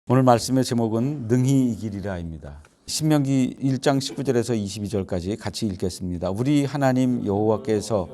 오늘 말씀의 제목은 능히 이기리라입니다. 신명기 1장 19절에서 22절까지 같이 읽겠습니다. 우리 하나님 여호와께서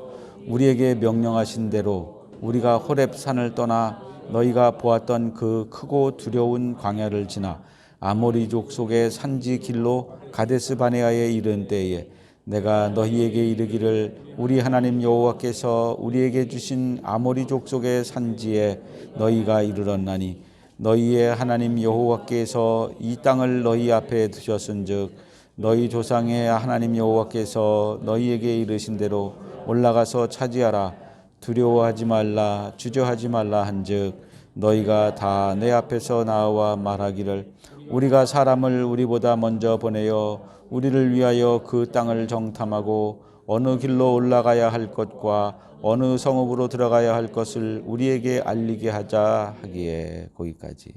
우리에게 명령하신 대로 우리가 호렙 산을 떠나 너희가 보았던 그 크고 두려운 광야를 지나 아모리족 속의 산지 길로 가데스 바네아에 이른 때에 내가 너희에게 이르기를 우리 하나님 여호와께서 우리에게 주신 아모리족 속의 산지에 너희가 이르렀나니 너희의 하나님 여호와께서 이 땅을 너희 앞에 두셨은즉 너희 조상의 하나님 여호와께서 너희에게 이르신 대로 올라가서 차지하라. 두려워하지 말라 주저하지 말라 한즉 너희가 다 내 앞에서 나와 말하기를 우리가 사람을 우리보다 먼저 보내어 우리를 위하여 그 땅을 정탐하고 어느 길로 올라가야 할 것과 어느 성읍으로 들어가야 할 것을 우리에게 알리게 하자 하기에. 거기까지.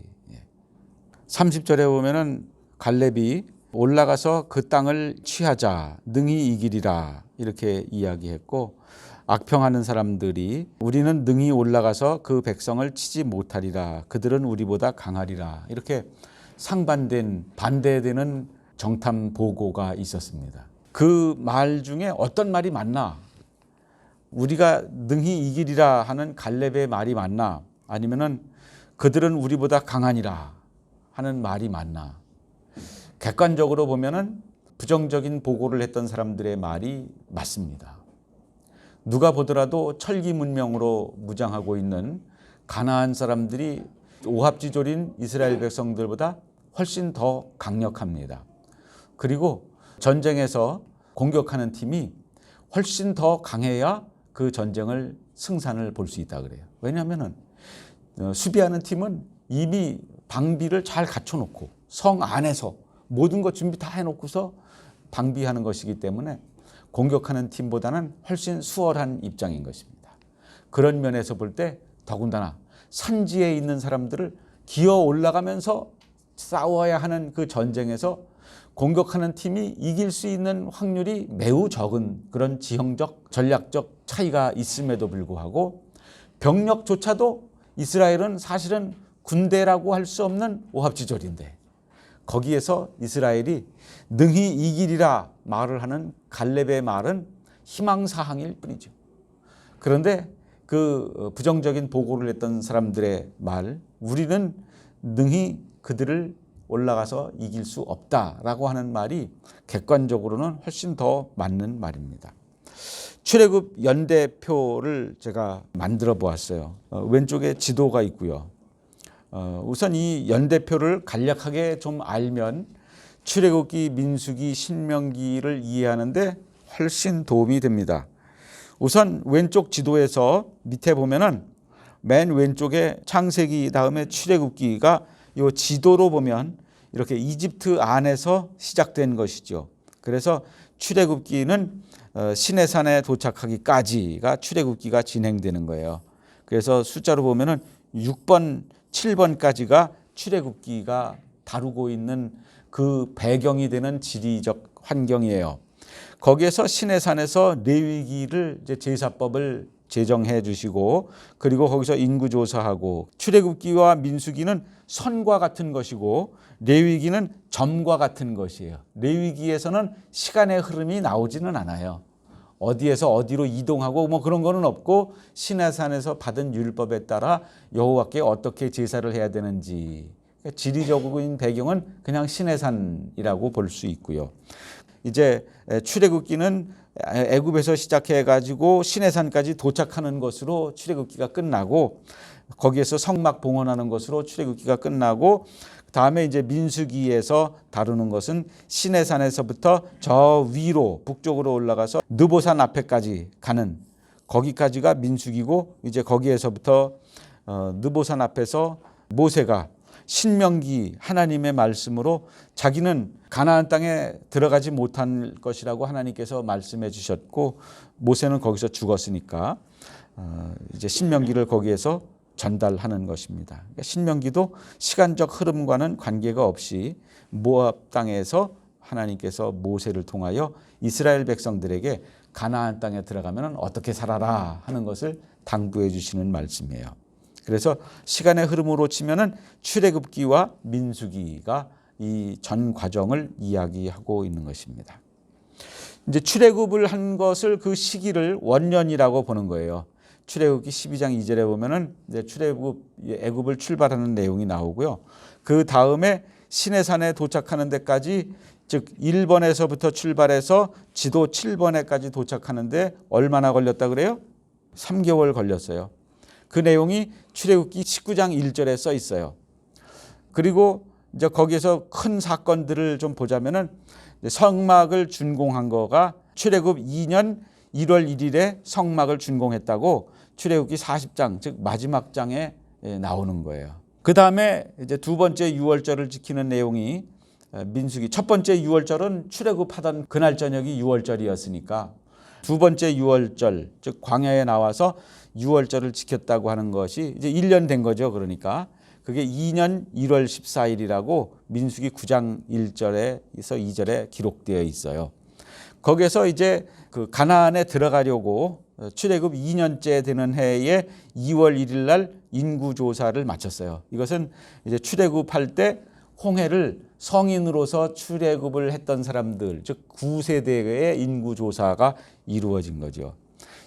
30절에 보면은 갈렙이 올라가서 그 땅을 취하자 능히 이기리라 이렇게 이야기했고, 악평하는 사람들이 우리는 능히 올라가서 그 백성을 치지 못하리라, 그들은 우리보다 강하리라, 이렇게 상반된 반대되는 정탐 보고가 있었습니다. 그 말 중에 어떤 말이 맞나? 우리가 능히 이기리라 하는 갈렙의 말이 맞나? 아니면은 그들은 우리보다 강하니라 하는 말이 맞나? 객관적으로 보면은 부정적인 보고를 했던 사람들의 말이 맞습니다. 누가 보더라도 철기 문명으로 무장하고 있는 가나안 사람들이 오합지졸인 이스라엘 백성들보다 훨씬 더 강력합니다. 그리고 전쟁에서 공격하는 팀이 훨씬 더 강해야 그 전쟁을 승산을 볼 수 있다 그래요. 왜냐하면 수비하는 팀은 이미 방비를 잘 갖춰놓고 성 안에서 모든 것 준비 다 해놓고서 방비하는 것이기 때문에 공격하는 팀보다는 훨씬 수월한 입장인 것입니다. 그런 면에서 볼 때 더군다나 산지에 있는 사람들을 기어 올라가면서 싸워야 하는 그 전쟁에서 공격하는 팀이 이길 수 있는 확률이 매우 적은 그런 지형적 전략적 차이가 있음에도 불구하고 병력조차도 이스라엘은 사실은 군대라고 할 수 없는 오합지졸인데 거기에서 이스라엘이 능히 이기리라 말을 하는 갈렙의 말은 희망사항일 뿐이죠. 그런데 그 부정적인 보고를 했던 사람들의 말, 우리는 능히 그들을 올라가서 이길 수 없다라고 하는 말이 객관적으로는 훨씬 더 맞는 말입니다. 출애굽 연대표를 제가 만들어 보았어요. 왼쪽에 지도가 있고요. 우선 이 연대표를 간략하게 좀 알면 출애굽기, 민수기, 신명기를 이해하는데 훨씬 도움이 됩니다. 우선 왼쪽 지도에서 밑에 보면은 맨 왼쪽에 창세기 다음에 출애굽기가 이 지도로 보면 이렇게 이집트 안에서 시작된 것이죠. 그래서 출애굽기는 시내산에 도착하기까지가 출애굽기가 진행되는 거예요. 그래서 숫자로 보면은 6번, 7번까지가 출애굽기가 다루고 있는 그 배경이 되는 지리적 환경이에요. 거기에서 시내산에서 레위기를 이제 제사법을 제정해 주시고, 그리고 거기서 인구조사하고, 출애굽기와 민수기는 선과 같은 것이고 레위기는 점과 같은 것이에요. 레위기에서는 시간의 흐름이 나오지는 않아요. 어디에서 어디로 이동하고 뭐 그런 거는 없고 시내산에서 받은 율법에 따라 여호와께 어떻게 제사를 해야 되는지, 지리적인 배경은 그냥 시내산이라고 볼 수 있고요. 이제 출애굽기는 애굽에서 시작해 가지고 시내산까지 도착하는 것으로 출애굽기가 끝나고, 거기에서 성막 봉헌하는 것으로 출애굽기가 끝나고, 다음에 이제 민수기에서 다루는 것은 시내산에서부터 저 위로 북쪽으로 올라가서 느보산 앞에까지 가는, 거기까지가 민수기고, 이제 거기에서부터 느보산 앞에서 모세가 신명기 하나님의 말씀으로 자기는 가나안 땅에 들어가지 못할 것이라고 하나님께서 말씀해 주셨고, 모세는 거기서 죽었으니까 이제 신명기를 거기에서 전달하는 것입니다. 그러니까 신명기도 시간적 흐름과는 관계가 없이 모압 땅에서 하나님께서 모세를 통하여 이스라엘 백성들에게 가나안 땅에 들어가면 어떻게 살아라 하는 것을 당부해 주시는 말씀이에요. 그래서 시간의 흐름으로 치면은 출애굽기와 민수기가 이 전 과정을 이야기하고 있는 것입니다. 이제 출애굽을 한 것을 그 시기를 원년이라고 보는 거예요. 출애굽기 12장 2절에 보면은 이제 애굽을 출발하는 내용이 나오고요. 그 다음에 시내산에 도착하는 데까지, 즉 1번에서부터 출발해서 지도 7번에까지 도착하는데 얼마나 걸렸다 그래요? 3개월 걸렸어요. 그 내용이 출애굽기 19장 1절에 써 있어요. 그리고 이제 거기에서 큰 사건들을 좀 보자면은 성막을 준공한 거가 출애굽 2년 1월 1일에 성막을 준공했다고 출애굽기 40장, 즉 마지막 장에 나오는 거예요. 그 다음에 이제 두 번째 유월절을 지키는 내용이 민수기. 첫 번째 유월절은 출애굽하던 그날 저녁이 유월절이었으니까 두 번째 유월절, 즉 광야에 나와서 유월절을 지켰다고 하는 것이 이제 1년 된 거죠. 그러니까 그게 2년 1월 14일이라고 민수기 9장 1절에서 2절에 기록되어 있어요. 거기에서 이제 그 가나안에 들어가려고 출애굽 2년째 되는 해에 2월 1일 날 인구 조사를 마쳤어요. 이것은 이제 출애굽할 때 홍해를 성인으로서 출애굽을 했던 사람들, 즉 9세대의 인구 조사가 이루어진 거죠.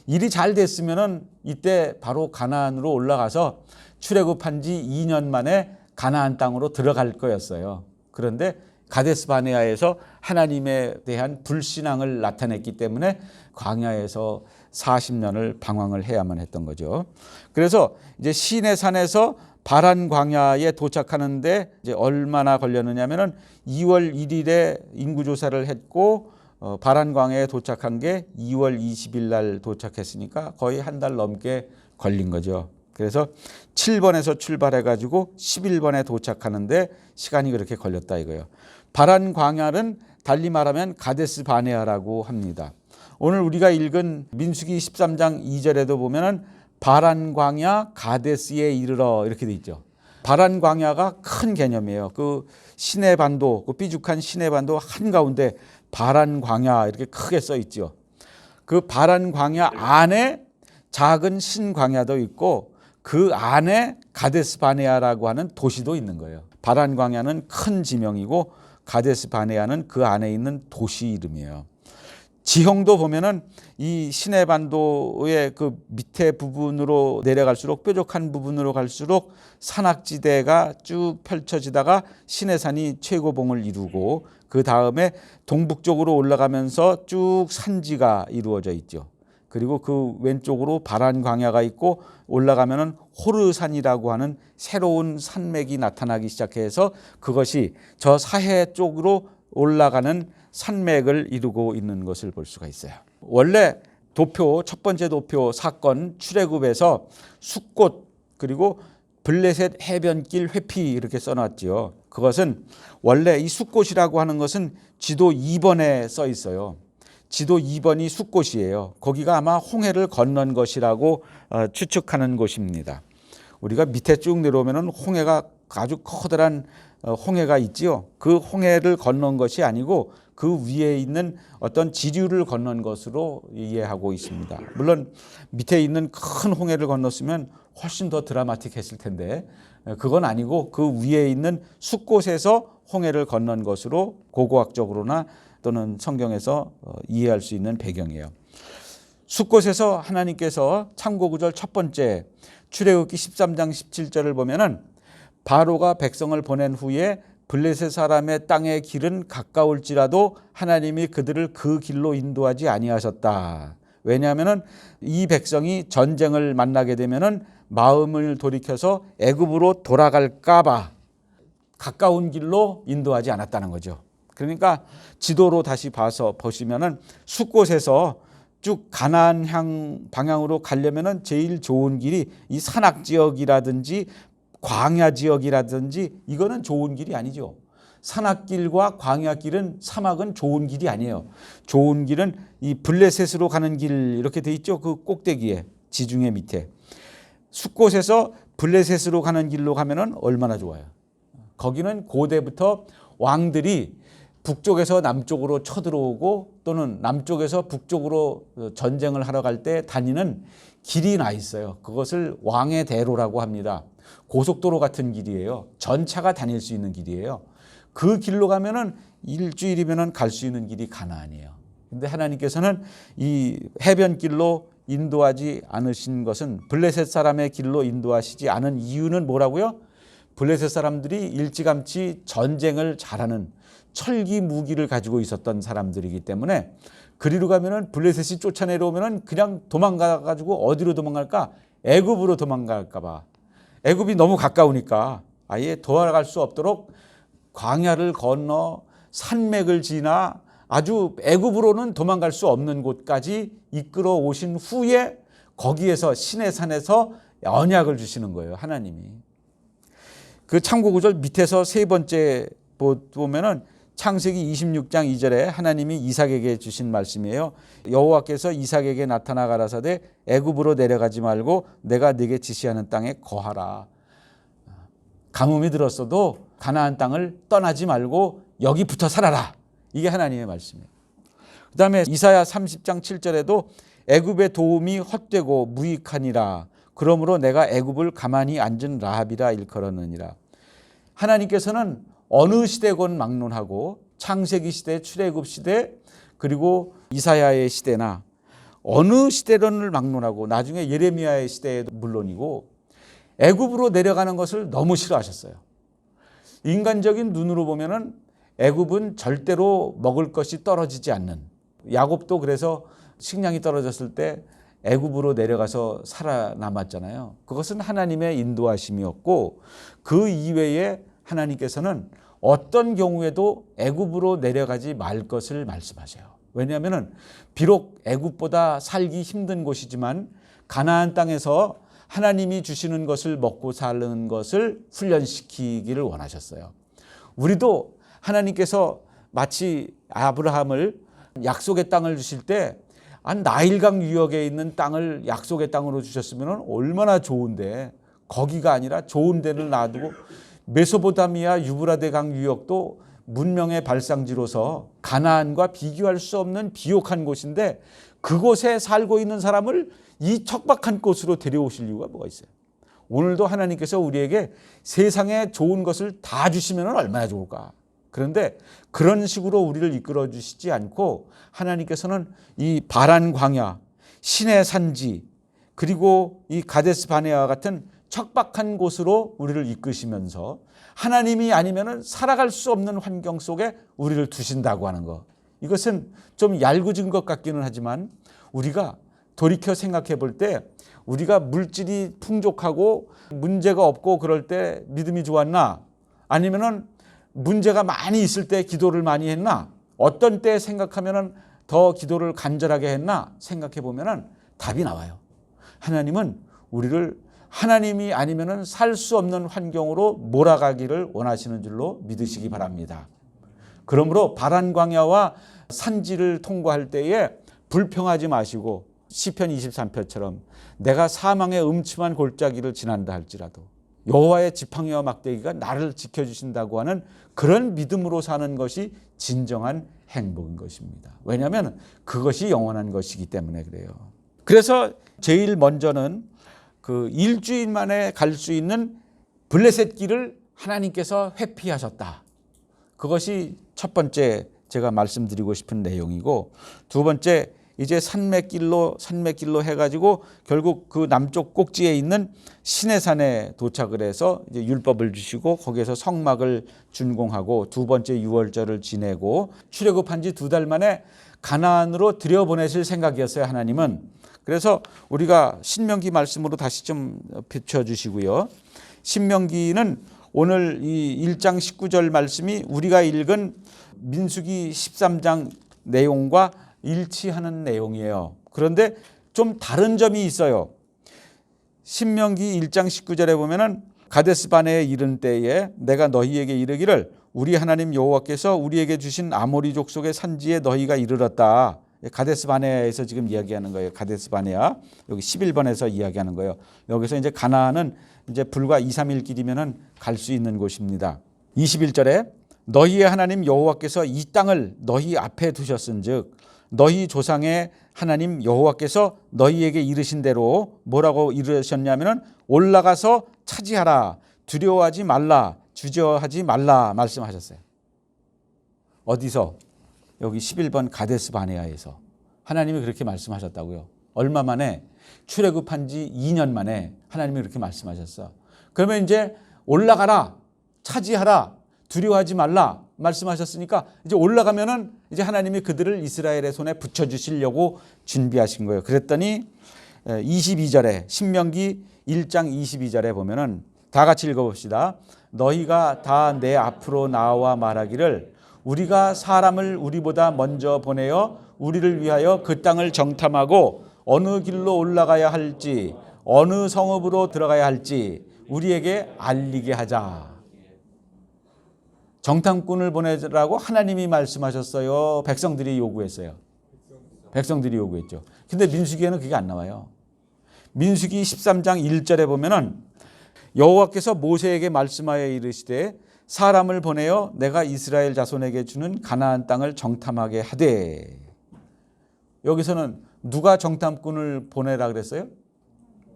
일이 잘 됐으면은 이때 바로 가나안으로 올라가서 출애굽한 지 2년 만에 가나안 땅으로 들어갈 거였어요. 그런데 가데스 바네아에서 하나님에 대한 불신앙을 나타냈기 때문에 광야에서 40년을 방황을 해야만 했던 거죠. 그래서 이제 시내산에서 바란 광야에 도착하는데 이제 얼마나 걸렸느냐면은 2월 1일에 인구 조사를 했고 바란 광야에 도착한 게 2월 20일 날 도착했으니까 거의 한 달 넘게 걸린 거죠. 그래서 7번에서 출발해 가지고 11번에 도착하는데 시간이 그렇게 걸렸다 이거예요. 바란 광야는 달리 말하면 가데스 바네아라고 합니다. 오늘 우리가 읽은 민수기 13장 2절에도 보면은 바란 광야 가데스에 이르러 이렇게 돼 있죠. 바란 광야가 큰 개념이에요. 그 시내 반도, 그 삐죽한 시내 반도 한가운데 바란 광야 이렇게 크게 써 있죠. 그 바란 광야 안에 작은 신 광야도 있고 그 안에 가데스 바네아라고 하는 도시도 있는 거예요. 바란 광야는 큰 지명이고 가데스 바네아는 그 안에 있는 도시 이름이에요. 지형도 보면은 이 시내 반도의 그 밑에 부분으로 내려갈수록 뾰족한 부분으로 갈수록 산악지대가 쭉 펼쳐지다가 시내산이 최고봉을 이루고 그 다음에 동북쪽으로 올라가면서 쭉 산지가 이루어져 있죠. 그리고 그 왼쪽으로 바란 광야가 있고 올라가면은 호르산이라고 하는 새로운 산맥이 나타나기 시작해서 그것이 저 사해 쪽으로 올라가는 산맥을 이루고 있는 것을 볼 수가 있어요. 원래 도표, 첫 번째 도표 사건 출애굽에서 숫꽃 그리고 블레셋 해변길 회피 이렇게 써놨죠. 그것은 원래 이 숫꽃이라고 하는 것은 지도 2번에 써 있어요. 지도 2번이 숫꽃이에요. 거기가 아마 홍해를 건넌 것이라고 추측하는 곳입니다. 우리가 밑에 쭉 내려오면 홍해가 아주 커다란 홍해가 있지요. 그 홍해를 건넌 것이 아니고 그 위에 있는 어떤 지류를 건넌 것으로 이해하고 있습니다. 물론 밑에 있는 큰 홍해를 건넜으면 훨씬 더 드라마틱했을 텐데 그건 아니고 그 위에 있는 숫곳에서 홍해를 건넌 것으로 고고학적으로나 또는 성경에서 이해할 수 있는 배경이에요. 숫곳에서 하나님께서 참고구절 첫 번째 출애굽기 13장 17절을 보면은 바로가 백성을 보낸 후에 블레셋 사람의 땅의 길은 가까울지라도 하나님이 그들을 그 길로 인도하지 아니하셨다. 왜냐하면은 이 백성이 전쟁을 만나게 되면은 마음을 돌이켜서 애굽으로 돌아갈까봐 가까운 길로 인도하지 않았다는 거죠. 그러니까 지도로 다시 봐서 보시면은 숫곳에서 쭉 가나안 방향으로 가려면은 제일 좋은 길이 이 산악 지역이라든지 광야 지역이라든지 이거는 좋은 길이 아니죠. 산악길과 광야길은 사막은 좋은 길이 아니에요. 좋은 길은 이 블레셋으로 가는 길 이렇게 돼 있죠. 그 꼭대기에 지중해 밑에 숫곳에서 블레셋으로 가는 길로 가면은 얼마나 좋아요. 거기는 고대부터 왕들이 북쪽에서 남쪽으로 쳐들어오고 또는 남쪽에서 북쪽으로 전쟁을 하러 갈 때 다니는 길이 나 있어요. 그것을 왕의 대로라고 합니다. 고속도로 같은 길이에요. 전차가 다닐 수 있는 길이에요. 그 길로 가면은 일주일이면은 갈 수 있는 길이 가나안이에요. 근데 하나님께서는 이 해변길로 인도하지 않으신 것은, 블레셋 사람의 길로 인도하시지 않은 이유는 뭐라고요? 블레셋 사람들이 일찌감치 전쟁을 잘하는 철기 무기를 가지고 있었던 사람들이기 때문에 그리로 가면은 블레셋이 쫓아내려오면은 그냥 도망가 가지고 어디로 도망갈까? 애굽으로 도망갈까 봐. 애굽이 너무 가까우니까 아예 돌아갈 수 없도록 광야를 건너 산맥을 지나 아주 애굽으로는 도망갈 수 없는 곳까지 이끌어 오신 후에 거기에서 시내산에서 언약을 주시는 거예요, 하나님이. 그 참고 구절 밑에서 세 번째 보면은 창세기 26장 2절에 하나님이 이삭에게 주신 말씀이에요. 여호와께서 이삭에게 나타나 가라사대 애굽으로 내려가지 말고 내가 네게 지시하는 땅에 거하라. 가뭄이 들었어도 가나안 땅을 떠나지 말고 여기 붙어 살아라. 이게 하나님의 말씀이에요. 그 다음에 이사야 30장 7절에도 애굽의 도움이 헛되고 무익하니라. 그러므로 내가 애굽을 가만히 앉은 라합이라 일컬었느니라. 하나님께서는 어느 시대건 막론하고 창세기 시대, 출애굽 시대, 그리고 이사야의 시대나 어느 시대론을 막론하고 나중에 예레미야의 시대에도 물론이고 애굽으로 내려가는 것을 너무 싫어하셨어요. 인간적인 눈으로 보면은 애굽은 절대로 먹을 것이 떨어지지 않는, 야곱도 그래서 식량이 떨어졌을 때 애굽으로 내려가서 살아남았잖아요. 그것은 하나님의 인도하심이었고 그 이외에 하나님께서는 어떤 경우에도 애굽으로 내려가지 말 것을 말씀하세요. 왜냐하면 비록 애굽보다 살기 힘든 곳이지만 가나안 땅에서 하나님이 주시는 것을 먹고 사는 것을 훈련시키기를 원하셨어요. 우리도 하나님께서 마치 아브라함을 약속의 땅을 주실 때 나일강 유역에 있는 땅을 약속의 땅으로 주셨으면 얼마나 좋은데, 거기가 아니라 좋은 데를 놔두고 메소포타미아 유브라데 강 유역도 문명의 발상지로서 가나안과 비교할 수 없는 비옥한 곳인데 그곳에 살고 있는 사람을 이 척박한 곳으로 데려오실 이유가 뭐가 있어요? 오늘도 하나님께서 우리에게 세상에 좋은 것을 다 주시면 얼마나 좋을까? 그런데 그런 식으로 우리를 이끌어 주시지 않고 하나님께서는 이 바란 광야, 신의 산지, 그리고 이 가데스 바네아와 같은 척박한 곳으로 우리를 이끄시면서 하나님이 아니면은 살아갈 수 없는 환경 속에 우리를 두신다고 하는 것. 이것은 좀 얄궂은 것 같기는 하지만 우리가 돌이켜 생각해 볼 때 우리가 물질이 풍족하고 문제가 없고 그럴 때 믿음이 좋았나? 아니면은 문제가 많이 있을 때 기도를 많이 했나? 어떤 때 생각하면은 더 기도를 간절하게 했나? 생각해 보면은 답이 나와요. 하나님은 우리를 하나님이 아니면은 살 수 없는 환경으로 몰아가기를 원하시는 줄로 믿으시기 바랍니다. 그러므로 바란 광야와 산지를 통과할 때에 불평하지 마시고 시편 23편처럼 내가 사망의 음침한 골짜기를 지난다 할지라도 여호와의 지팡이와 막대기가 나를 지켜주신다고 하는 그런 믿음으로 사는 것이 진정한 행복인 것입니다. 왜냐하면 그것이 영원한 것이기 때문에 그래요. 그래서 제일 먼저는 그 일주일 만에 갈 수 있는 블레셋 길을 하나님께서 회피하셨다. 그것이 첫 번째 제가 말씀드리고 싶은 내용이고, 두 번째 이제 산맥길로 해가지고 결국 그 남쪽 꼭지에 있는 시내산에 도착을 해서 이제 율법을 주시고 거기에서 성막을 준공하고 두 번째 유월절을 지내고 출애굽한 지 2달 만에 가나안으로 들여보내실 생각이었어요, 하나님은. 그래서 우리가 신명기 말씀으로 다시 좀 비춰주시고요. 신명기는 오늘 이 1장 19절 말씀이 우리가 읽은 민수기 13장 내용과 일치하는 내용이에요. 그런데 좀 다른 점이 있어요. 신명기 1장 19절에 보면은 가데스 바네에 이른 때에 내가 너희에게 이르기를 우리 하나님 여호와께서 우리에게 주신 아모리 족속의 산지에 너희가 이르렀다. 가데스 바네아에서 지금 이야기하는 거예요. 가데스 바네아 여기 11번에서 이야기하는 거예요. 여기서 이제 가나안은 이제 불과 2, 3일 길이면은 갈 수 있는 곳입니다. 21절에 너희의 하나님 여호와께서 이 땅을 너희 앞에 두셨은즉 너희 조상의 하나님 여호와께서 너희에게 이르신 대로 뭐라고 이르셨냐면은 올라가서 차지하라, 두려워하지 말라, 주저하지 말라 말씀하셨어요. 어디서? 여기 11번 가데스 바네아에서 하나님이 그렇게 말씀하셨다고요. 얼마 만에? 출애굽한 지 2년 만에 하나님이 그렇게 말씀하셨어. 그러면 이제 올라가라, 차지하라, 두려워하지 말라 말씀하셨으니까 이제 올라가면은 이제 하나님이 그들을 이스라엘의 손에 붙여주시려고 준비하신 거예요. 그랬더니 22절에 신명기 1장 22절에 보면은 다 같이 읽어봅시다. 너희가 다 내 앞으로 나와 말하기를 우리가 사람을 우리보다 먼저 보내어 우리를 위하여 그 땅을 정탐하고 어느 길로 올라가야 할지 어느 성읍으로 들어가야 할지 우리에게 알리게 하자. 정탐꾼을 보내라고 하나님이 말씀하셨어요? 백성들이 요구했어요? 백성들이 요구했죠. 근데 민수기에는 그게 안 나와요. 민수기 13장 1절에 보면은 여호와께서 모세에게 말씀하여 이르시되 사람을 보내어 내가 이스라엘 자손에게 주는 가나안 땅을 정탐하게 하되. 여기서는 누가 정탐꾼을 보내라 그랬어요?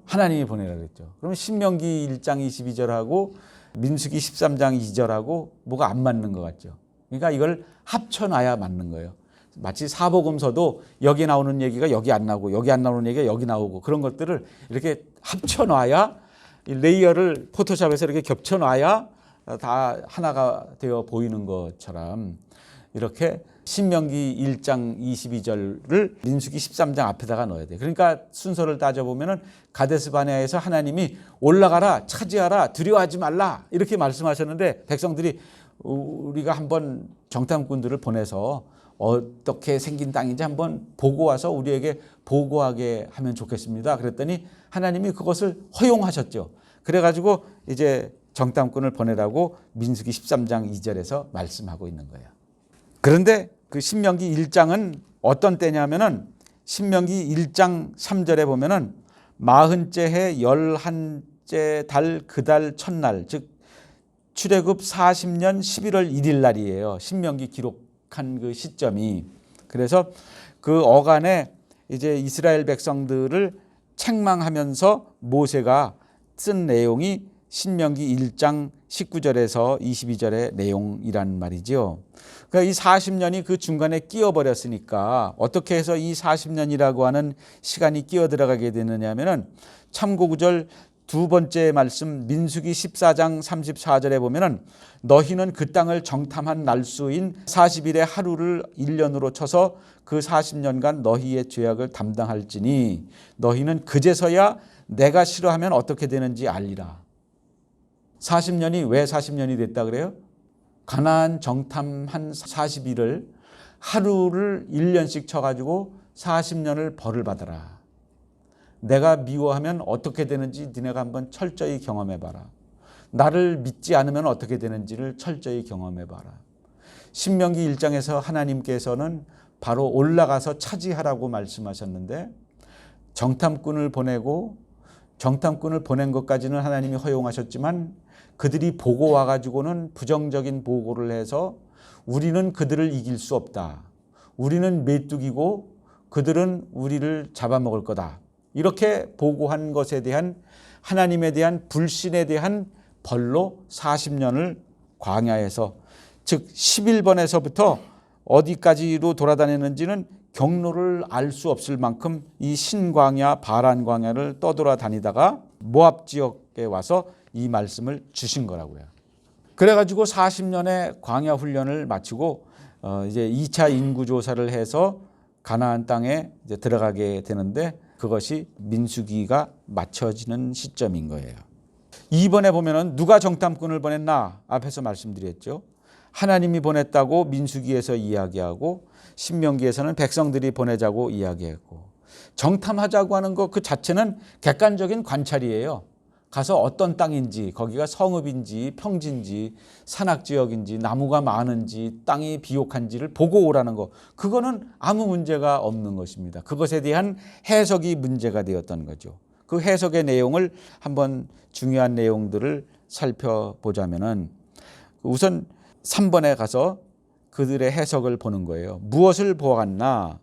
하나님이 보내라 그랬죠. 그럼 신명기 1장 22절하고 민수기 13장 2절하고 뭐가 안 맞는 것 같죠. 그러니까 이걸 합쳐놔야 맞는 거예요. 마치 사복음서도 여기 나오는 얘기가 여기 안 나오고 여기 안 나오는 얘기가 여기 나오고 그런 것들을 이렇게 합쳐놔야 레이어를 포토샵에서 이렇게 겹쳐놔야 다 하나가 되어 보이는 것처럼 이렇게 신명기 1장 22절을 민수기 13장 앞에다가 넣어야 돼요. 그러니까 순서를 따져보면은 가데스 바네아에서 하나님이 올라가라, 차지하라, 두려워하지 말라 이렇게 말씀하셨는데 백성들이 우리가 한번 정탐꾼들을 보내서 어떻게 생긴 땅인지 한번 보고 와서 우리에게 보고하게 하면 좋겠습니다. 그랬더니 하나님이 그것을 허용하셨죠. 그래가지고 이제 정탐꾼을 보내라고 민수기 13장 2절에서 말씀하고 있는 거예요. 그런데 그 신명기 1장은 어떤 때냐면은 신명기 1장 3절에 보면은 40째 해 11째 달 그 달 첫날 즉 출애굽 40년 11월 1일 날이에요. 신명기 기록한 그 시점이. 그래서 그 어간에 이제 이스라엘 백성들을 책망하면서 모세가 쓴 내용이 신명기 1장 19절에서 22절의 내용이란 말이죠. 그러니까 이 40년이 그 중간에 끼어버렸으니까 어떻게 해서 이 40년이라고 하는 시간이 끼어 들어가게 되느냐 하면은 참고구절 두 번째 말씀 민수기 14장 34절에 보면은 너희는 그 땅을 정탐한 날수인 40일의 하루를 1년으로 쳐서 그 40년간 너희의 죄악을 담당할지니 너희는 그제서야 내가 싫어하면 어떻게 되는지 알리라. 40년이 왜 40년이 됐다 그래요? 가나안 정탐한 40일을 하루를 1년씩 쳐가지고 40년을 벌을 받아라. 내가 미워하면 어떻게 되는지 니네가 한번 철저히 경험해봐라. 나를 믿지 않으면 어떻게 되는지를 철저히 경험해봐라. 신명기 1장에서 하나님께서는 바로 올라가서 차지하라고 말씀하셨는데 정탐꾼을 보내고 정탐꾼을 보낸 것까지는 하나님이 허용하셨지만 그들이 보고 와가지고는 부정적인 보고를 해서 우리는 그들을 이길 수 없다. 우리는 메뚜기고 그들은 우리를 잡아먹을 거다. 이렇게 보고한 것에 대한 하나님에 대한 불신에 대한 벌로 40년을 광야에서 즉 11번에서부터 어디까지로 돌아다녔는지는 경로를 알 수 없을 만큼 이 신광야 바란 광야를 떠돌아다니다가 모압 지역에 와서 이 말씀을 주신 거라고요. 그래가지고 40년의 광야 훈련을 마치고 이제 2차 인구 조사를 해서 가나안 땅에 이제 들어가게 되는데 그것이 민수기가 맞춰지는 시점인 거예요. 2번에 보면은 누가 정탐꾼을 보냈나 앞에서 말씀드렸죠. 하나님이 보냈다고 민수기에서 이야기하고 신명기에서는 백성들이 보내자고 이야기했고 정탐하자고 하는 것 그 자체는 객관적인 관찰이에요. 가서 어떤 땅인지 거기가 성읍인지 평지인지 산악지역인지 나무가 많은지 땅이 비옥한지를 보고 오라는 거 그거는 아무 문제가 없는 것입니다. 그것에 대한 해석이 문제가 되었던 거죠. 그 해석의 내용을 한번 중요한 내용들을 살펴보자면은 우선 3번에 가서 그들의 해석을 보는 거예요. 무엇을 보았나?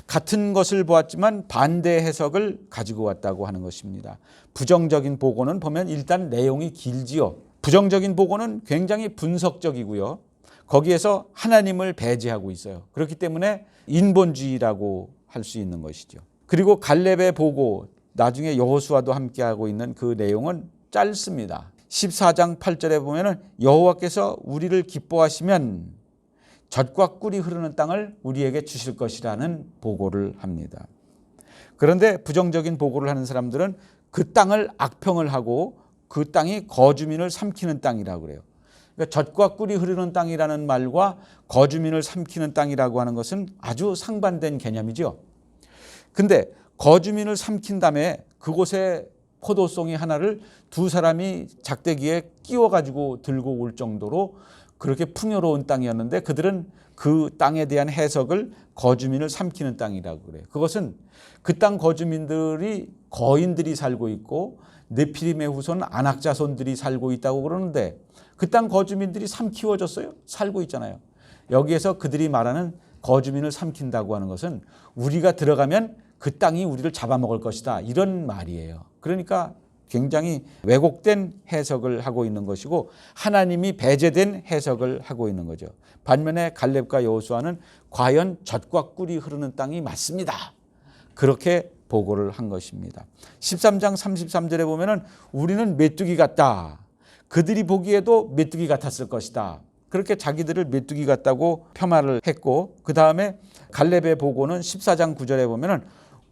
같은 것을 보았지만 반대 해석을 가지고 왔다고 하는 것입니다. 부정적인 보고는 보면 일단 내용이 길지요. 부정적인 보고는 굉장히 분석적이고요. 거기에서 하나님을 배제하고 있어요. 그렇기 때문에 인본주의라고 할 수 있는 것이죠. 그리고 갈렙의 보고, 나중에 여호수아도 함께하고 있는 그 내용은 짧습니다. 14장 8절에 보면 여호와께서 우리를 기뻐하시면 젖과 꿀이 흐르는 땅을 우리에게 주실 것이라는 보고를 합니다. 그런데 부정적인 보고를 하는 사람들은 그 땅을 악평을 하고 그 땅이 거주민을 삼키는 땅이라고 그래요. 그러니까 젖과 꿀이 흐르는 땅이라는 말과 거주민을 삼키는 땅이라고 하는 것은 아주 상반된 개념이죠. 근데 거주민을 삼킨 다음에 그곳에 포도송이 하나를 두 사람이 작대기에 끼워가지고 들고 올 정도로 그렇게 풍요로운 땅이었는데 그들은 그 땅에 대한 해석을 거주민을 삼키는 땅이라고 그래요. 그것은 그 땅 거주민들이 거인들이 살고 있고 네피림의 후손 아낙자손들이 살고 있다고 그러는데 그 땅 거주민들이 삼키워졌어요. 살고 있잖아요. 여기에서 그들이 말하는 거주민을 삼킨다고 하는 것은 우리가 들어가면 그 땅이 우리를 잡아먹을 것이다, 이런 말이에요. 그러니까 굉장히 왜곡된 해석을 하고 있는 것이고 하나님이 배제된 해석을 하고 있는 거죠. 반면에 갈렙과 여호수아는 과연 젖과 꿀이 흐르는 땅이 맞습니다, 그렇게 보고를 한 것입니다. 13장 33절에 보면은 우리는 메뚜기 같다, 그들이 보기에도 메뚜기 같았을 것이다, 그렇게 자기들을 메뚜기 같다고 폄하를 했고, 그 다음에 갈렙의 보고는 14장 9절에 보면은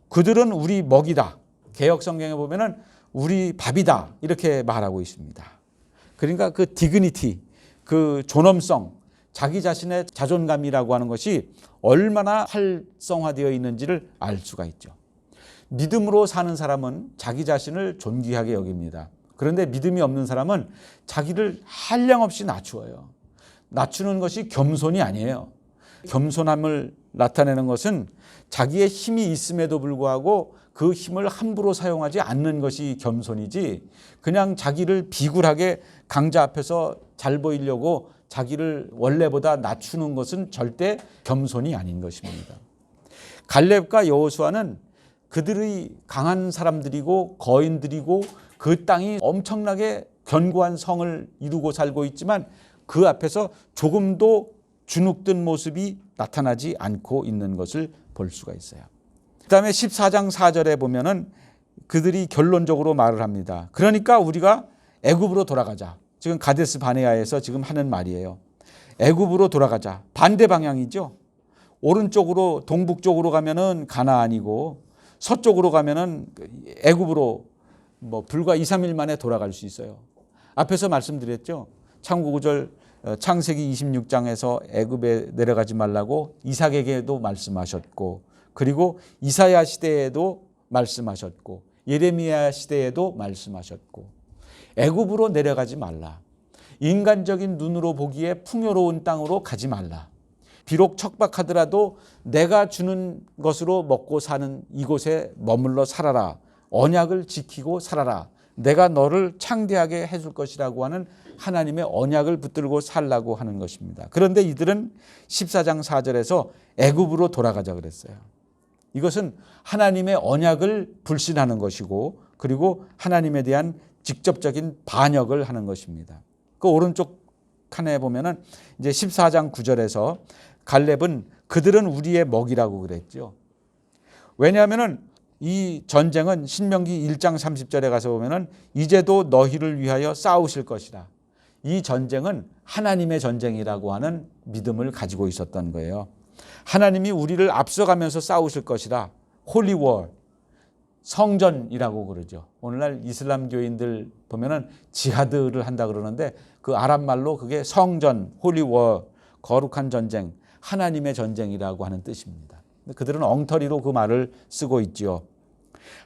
그들은 우리 먹이다, 개역 성경에 보면은 우리 밥이다, 이렇게 말하고 있습니다. 그러니까 그 디그니티, 그 존엄성, 자기 자신의 자존감이라고 하는 것이 얼마나 활성화되어 있는지를 알 수가 있죠. 믿음으로 사는 사람은 자기 자신을 존귀하게 여깁니다. 그런데 믿음이 없는 사람은 자기를 한량없이 낮추어요. 낮추는 것이 겸손이 아니에요. 겸손함을 나타내는 것은 자기의 힘이 있음에도 불구하고 그 힘을 함부로 사용하지 않는 것이 겸손이지, 그냥 자기를 비굴하게 강자 앞에서 잘 보이려고 자기를 원래보다 낮추는 것은 절대 겸손이 아닌 것입니다. 갈렙과 여호수아는 그들이 강한 사람들이고 거인들이고 그 땅이 엄청나게 견고한 성을 이루고 살고 있지만 그 앞에서 조금도 주눅든 모습이 나타나지 않고 있는 것을 볼 수가 있어요. 그 다음에 14장 4절에 보면은 그들이 결론적으로 말을 합니다. 그러니까 우리가 애굽으로 돌아가자. 지금 가데스 바네아에서 지금 하는 말이에요. 애굽으로 돌아가자. 반대 방향이죠. 오른쪽으로 동북쪽으로 가면은 가나안이고 서쪽으로 가면은 애굽으로 불과 2, 3일 만에 돌아갈 수 있어요. 앞에서 말씀드렸죠. 창고구절 창세기 26장에서 애굽에 내려가지 말라고 이삭에게도 말씀하셨고, 그리고 이사야 시대에도 말씀하셨고, 예레미야 시대에도 말씀하셨고, 애굽으로 내려가지 말라. 인간적인 눈으로 보기에 풍요로운 땅으로 가지 말라. 비록 척박하더라도 내가 주는 것으로 먹고 사는 이곳에 머물러 살아라. 언약을 지키고 살아라. 내가 너를 창대하게 해줄 것이라고 하는 하나님의 언약을 붙들고 살라고 하는 것입니다. 그런데 이들은 14장 4절에서 애굽으로 돌아가자 그랬어요. 이것은 하나님의 언약을 불신하는 것이고, 그리고 하나님에 대한 직접적인 반역을 하는 것입니다. 그 오른쪽 칸에 보면은 이제 14장 9절에서 갈렙은 그들은 우리의 먹이라고 그랬죠. 왜냐하면은 이 전쟁은 신명기 1장 30절에 가서 보면은 이제도 너희를 위하여 싸우실 것이라. 이 전쟁은 하나님의 전쟁이라고 하는 믿음을 가지고 있었던 거예요. 하나님이 우리를 앞서가면서 싸우실 것이라. 홀리워, 성전이라고 그러죠. 오늘날 이슬람 교인들 보면은 지하드를 한다 그러는데 그 아랍 말로 그게 성전, 홀리워, 거룩한 전쟁, 하나님의 전쟁이라고 하는 뜻입니다. 그들은 엉터리로 그 말을 쓰고 있지요.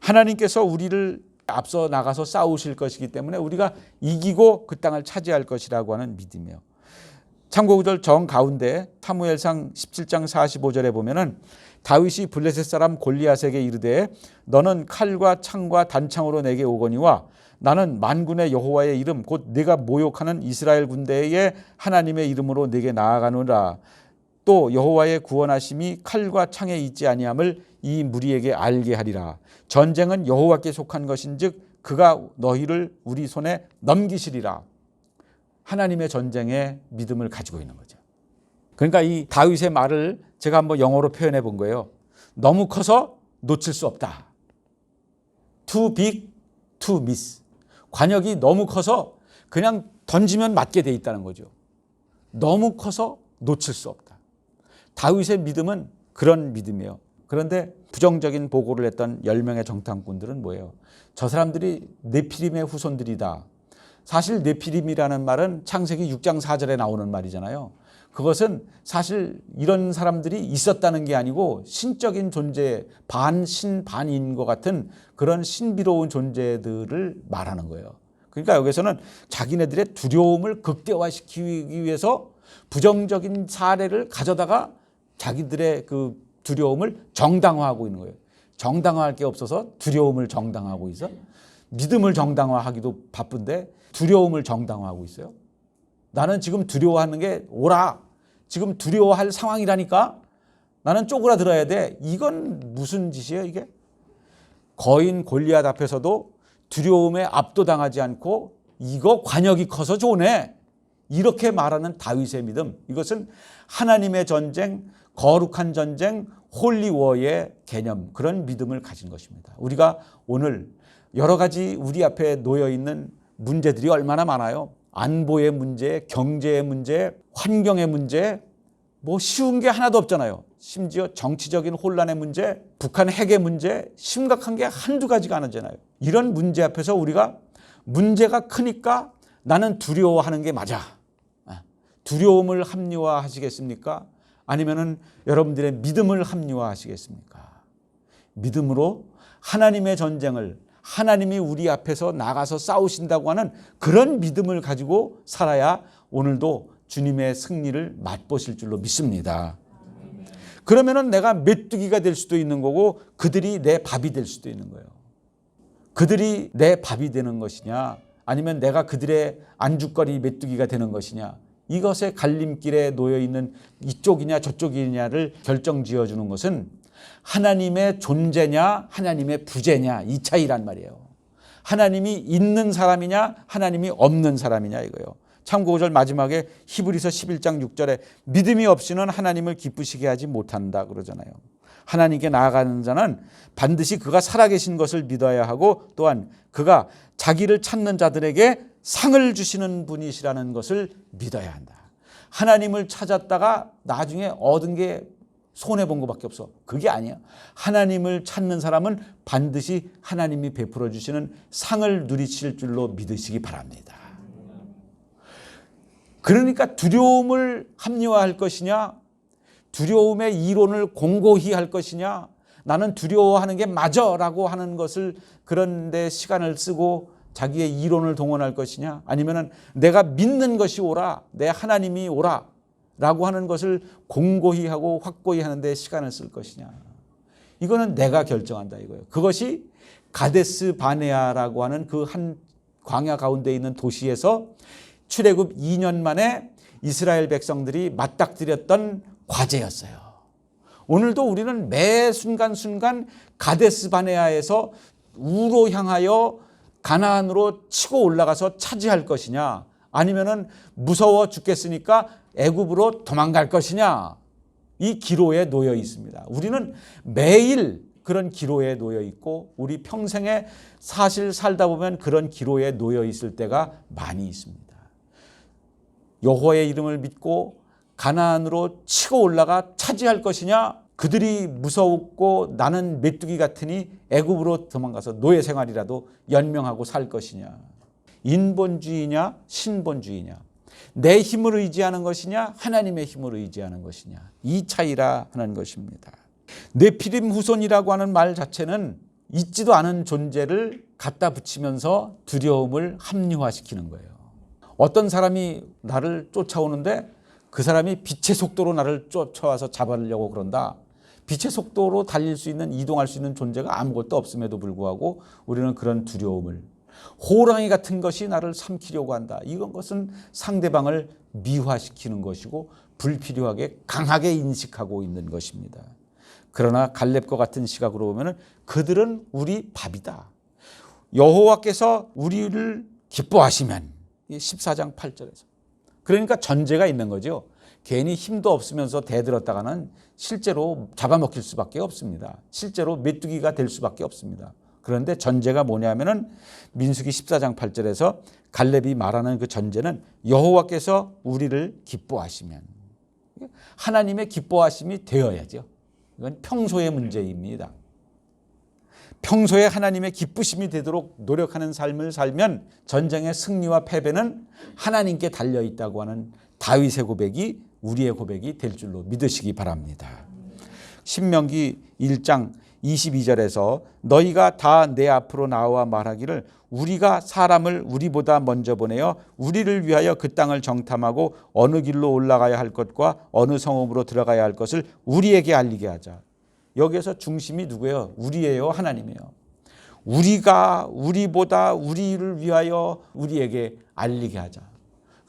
하나님께서 우리를 앞서 나가서 싸우실 것이기 때문에 우리가 이기고 그 땅을 차지할 것이라고 하는 믿음이에요. 참고구절 정 가운데 사무엘상 17장 45절에 보면은 다윗이 블레셋 사람 골리앗에게 이르되 너는 칼과 창과 단창으로 내게 오거니와 나는 만군의 여호와의 이름 곧 네가 모욕하는 이스라엘 군대의 하나님의 이름으로 네게 나아가노라. 또 여호와의 구원하심이 칼과 창에 있지 아니함을 이 무리에게 알게 하리라. 전쟁은 여호와께 속한 것인즉 그가 너희를 우리 손에 넘기시리라. 하나님의 전쟁에 믿음을 가지고 있는 거죠. 그러니까 이 다윗의 말을 제가 한번 영어로 표현해 본 거예요. 너무 커서 놓칠 수 없다. Too big to miss. 관역이 너무 커서 그냥 던지면 맞게 돼 있다는 거죠. 너무 커서 놓칠 수 없다. 다윗의 믿음은 그런 믿음이에요. 그런데 부정적인 보고를 했던 10명의 정탐꾼들은 뭐예요? 저 사람들이 네피림의 후손들이다. 사실 네피림이라는 말은 창세기 6장 4절에 나오는 말이잖아요. 그것은 사실 이런 사람들이 있었다는 게 아니고 신적인 존재, 반신 반인 것 같은 그런 신비로운 존재들을 말하는 거예요. 그러니까 여기서는 자기네들의 두려움을 극대화시키기 위해서 부정적인 사례를 가져다가 자기들의 그 두려움을 정당화하고 있는 거예요. 정당화할 게 없어서 두려움을 정당화하고 있어. 믿음을 정당화하기도 바쁜데 두려움을 정당화하고 있어요. 나는 지금 두려워하는 게 오라. 지금 두려워할 상황이라니까. 나는 쪼그라들어야 돼. 이건 무슨 짓이에요 이게? 거인 골리앗 앞에서도 두려움에 압도당하지 않고 이거 관역이 커서 좋네. 이렇게 말하는 다윗의 믿음. 이것은 하나님의 전쟁, 거룩한 전쟁, 홀리워의 개념, 그런 믿음을 가진 것입니다. 우리가 오늘 여러 가지 우리 앞에 놓여 있는 문제들이 얼마나 많아요. 안보의 문제, 경제의 문제, 환경의 문제, 뭐 쉬운 게 하나도 없잖아요. 심지어 정치적인 혼란의 문제, 북한 핵의 문제, 심각한 게 한두 가지가 아니잖아요. 이런 문제 앞에서 우리가 문제가 크니까 나는 두려워하는 게 맞아. 두려움을 합리화하시겠습니까? 아니면은 여러분들의 믿음을 합리화하시겠습니까? 믿음으로 하나님의 전쟁을 하나님이 우리 앞에서 나가서 싸우신다고 하는 그런 믿음을 가지고 살아야 오늘도 주님의 승리를 맛보실 줄로 믿습니다. 그러면은 내가 메뚜기가 될 수도 있는 거고 그들이 내 밥이 될 수도 있는 거예요. 그들이 내 밥이 되는 것이냐 아니면 내가 그들의 안주거리 메뚜기가 되는 것이냐, 이것의 갈림길에 놓여 있는 이쪽이냐 저쪽이냐를 결정지어 주는 것은 하나님의 존재냐 하나님의 부재냐 이 차이란 말이에요. 하나님이 있는 사람이냐 하나님이 없는 사람이냐 이거예요. 참고 5절 마지막에 히브리서 11장 6절에 믿음이 없이는 하나님을 기쁘시게 하지 못한다 그러잖아요. 하나님께 나아가는 자는 반드시 그가 살아계신 것을 믿어야 하고 또한 그가 자기를 찾는 자들에게 상을 주시는 분이시라는 것을 믿어야 한다. 하나님을 찾았다가 나중에 얻은 게 손해본 것밖에 없어. 그게 아니야. 하나님을 찾는 사람은 반드시 하나님이 베풀어 주시는 상을 누리실 줄로 믿으시기 바랍니다. 그러니까 두려움을 합리화할 것이냐, 두려움의 이론을 공고히 할 것이냐, 나는 두려워하는 게 맞아라고 하는 것을 그런데 시간을 쓰고 자기의 이론을 동원할 것이냐, 아니면은 내가 믿는 것이 옳아, 내 하나님이 옳아 라고 하는 것을 공고히 하고 확고히 하는데 시간을 쓸 것이냐. 이거는 내가 결정한다 이거예요. 그것이 가데스 바네아라고 하는 그 한 광야 가운데 있는 도시에서 출애굽 2년 만에 이스라엘 백성들이 맞닥뜨렸던 과제였어요. 오늘도 우리는 매 순간순간 가데스 바네아에서 우로 향하여 가나안으로 치고 올라가서 차지할 것이냐, 아니면은 무서워 죽겠으니까 애굽으로 도망갈 것이냐, 이 기로에 놓여 있습니다. 우리는 매일 그런 기로에 놓여 있고 우리 평생에 사실 살다 보면 그런 기로에 놓여 있을 때가 많이 있습니다. 여호와의 이름을 믿고 가나안으로 치고 올라가 차지할 것이냐, 그들이 무서웠고 나는 메뚜기 같으니 애굽으로 도망가서 노예 생활이라도 연명하고 살 것이냐. 인본주의냐 신본주의냐, 내 힘을 의지하는 것이냐 하나님의 힘을 의지하는 것이냐, 이 차이라 하는 것입니다. 네피림 후손이라고 하는 말 자체는 있지도 않은 존재를 갖다 붙이면서 두려움을 합리화시키는 거예요. 어떤 사람이 나를 쫓아오는데 그 사람이 빛의 속도로 나를 쫓아와서 잡으려고 그런다. 빛의 속도로 달릴 수 있는, 이동할 수 있는 존재가 아무것도 없음에도 불구하고 우리는 그런 두려움을, 호랑이 같은 것이 나를 삼키려고 한다. 이런 것은 상대방을 미화시키는 것이고 불필요하게 강하게 인식하고 있는 것입니다. 그러나 갈렙과 같은 시각으로 보면 그들은 우리 밥이다. 여호와께서 우리를 기뻐하시면 14장 8절에서 그러니까 전제가 있는 거죠. 괜히 힘도 없으면서 대들었다가는 실제로 잡아먹힐 수밖에 없습니다. 실제로 메뚜기가 될 수밖에 없습니다. 그런데 전제가 뭐냐면은 민수기 14장 8절에서 갈렙이 말하는 그 전제는 여호와께서 우리를 기뻐하시면 하나님의 기뻐하심이 되어야죠. 이건 평소의 문제입니다. 평소에 하나님의 기쁘심이 되도록 노력하는 삶을 살면 전쟁의 승리와 패배는 하나님께 달려있다고 하는 다윗의 고백이 우리의 고백이 될 줄로 믿으시기 바랍니다. 신명기 1장 22절에서 너희가 다 내 앞으로 나와 말하기를 우리가 사람을 우리보다 먼저 보내어 우리를 위하여 그 땅을 정탐하고 어느 길로 올라가야 할 것과 어느 성읍으로 들어가야 할 것을 우리에게 알리게 하자. 여기에서 중심이 누구예요? 우리예요, 하나님이에요. 우리가 우리보다 우리를 위하여 우리에게 알리게 하자.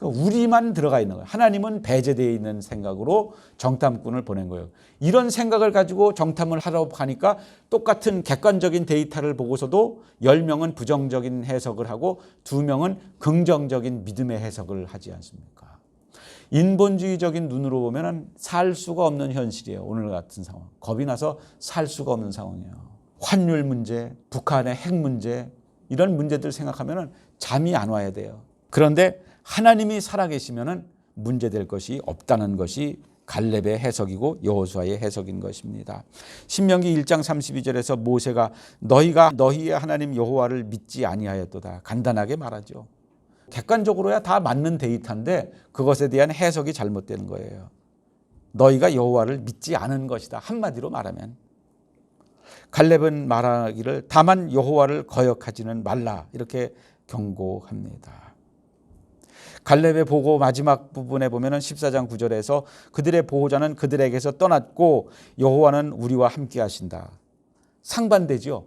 그러니까 우리만 들어가 있는 거예요. 하나님은 배제되어 있는 생각으로 정탐꾼을 보낸 거예요. 이런 생각을 가지고 정탐을 하러 가니까 똑같은 객관적인 데이터를 보고서도 10명은 부정적인 해석을 하고 2명은 긍정적인 믿음의 해석을 하지 않습니까? 인본주의적인 눈으로 보면 살 수가 없는 현실이에요. 오늘 같은 상황. 겁이 나서 살 수가 없는 상황이에요. 환율 문제, 북한의 핵 문제 이런 문제들 생각하면 잠이 안 와야 돼요. 그런데 하나님이 살아계시면 문제될 것이 없다는 것이 갈렙의 해석이고 여호수아의 해석인 것입니다. 신명기 1장 32절에서 모세가 너희가 너희의 하나님 여호와를 믿지 아니하였도다. 간단하게 말하죠. 객관적으로야 다 맞는 데이터인데 그것에 대한 해석이 잘못되는 거예요. 너희가 여호와를 믿지 않은 것이다. 한마디로 말하면 갈렙은 말하기를 다만 여호와를 거역하지는 말라 이렇게 경고합니다. 갈렙의 보고 마지막 부분에 보면 14장 9절에서 그들의 보호자는 그들에게서 떠났고 여호와는 우리와 함께 하신다. 상반되죠.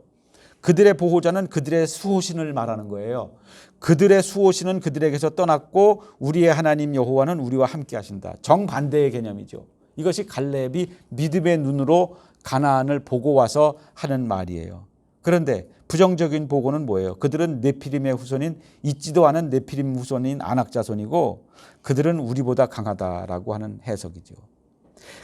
그들의 보호자는 그들의 수호신을 말하는 거예요. 그들의 수호신은 그들에게서 떠났고 우리의 하나님 여호와는 우리와 함께 하신다. 정반대의 개념이죠. 이것이 갈렙이 믿음의 눈으로 가나안을 보고 와서 하는 말이에요. 그런데 부정적인 보고는 뭐예요? 그들은 네피림의 후손인 있지도 않은 네피림 후손인 아낙 자손이고 그들은 우리보다 강하다라고 하는 해석이죠.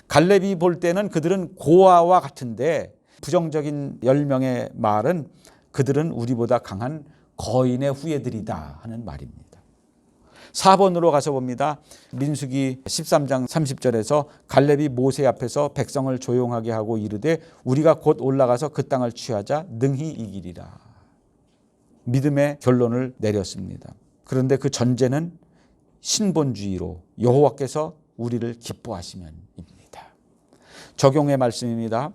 갈렙이 볼 때는 그들은 고아와 같은데 부정적인 10명의 말은 그들은 우리보다 강한 거인의 후예들이다 하는 말입니다. 4번으로 가서 봅니다. 민수기 13장 30절에서 갈렙이 모세 앞에서 백성을 조용하게 하고 이르되 우리가 곧 올라가서 그 땅을 취하자 능히 이기리라. 믿음의 결론을 내렸습니다. 그런데 그 전제는 신본주의로 여호와께서 우리를 기뻐하시면입니다. 적용의 말씀입니다.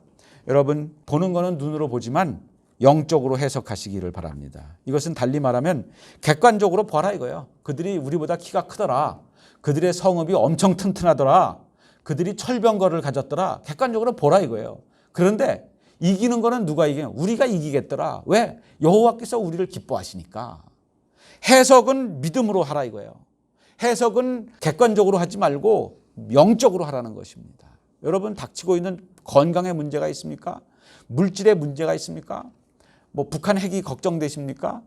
여러분 보는 거는 눈으로 보지만 영적으로 해석하시기를 바랍니다. 이것은 달리 말하면 객관적으로 봐라 이거예요. 그들이 우리보다 키가 크더라. 그들의 성읍이 엄청 튼튼하더라. 그들이 철병거를 가졌더라. 객관적으로 보라 이거예요. 그런데 이기는 거는 누가 이기냐? 우리가 이기겠더라. 왜? 여호와께서 우리를 기뻐하시니까. 해석은 믿음으로 하라 이거예요. 해석은 객관적으로 하지 말고 영적으로 하라는 것입니다. 여러분 닥치고 있는 건강에 문제가 있습니까? 물질에 문제가 있습니까? 뭐 북한 핵이 걱정되십니까?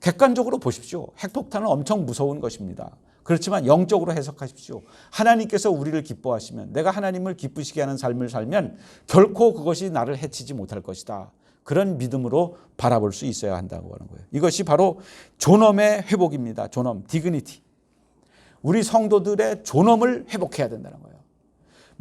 객관적으로 보십시오. 핵폭탄은 엄청 무서운 것입니다. 그렇지만 영적으로 해석하십시오. 하나님께서 우리를 기뻐하시면 내가 하나님을 기쁘시게 하는 삶을 살면 결코 그것이 나를 해치지 못할 것이다. 그런 믿음으로 바라볼 수 있어야 한다고 하는 거예요. 이것이 바로 존엄의 회복입니다. 존엄, 디그니티. 우리 성도들의 존엄을 회복해야 된다는 거예요.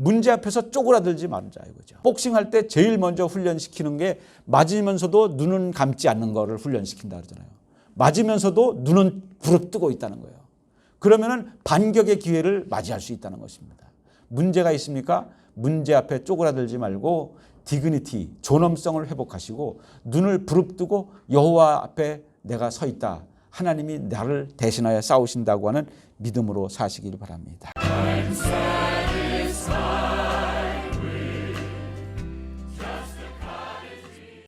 문제 앞에서 쪼그라들지 말자 이거죠. 복싱할 때 제일 먼저 훈련시키는 게 맞으면서도 눈은 감지 않는 거를 훈련시킨다 그러잖아요. 맞으면서도 눈은 부릅뜨고 있다는 거예요. 그러면은 반격의 기회를 맞이할 수 있다는 것입니다. 문제가 있습니까? 문제 앞에 쪼그라들지 말고 디그니티, 존엄성을 회복하시고 눈을 부릅뜨고 여호와 앞에 내가 서 있다. 하나님이 나를 대신하여 싸우신다고 하는 믿음으로 사시길 바랍니다.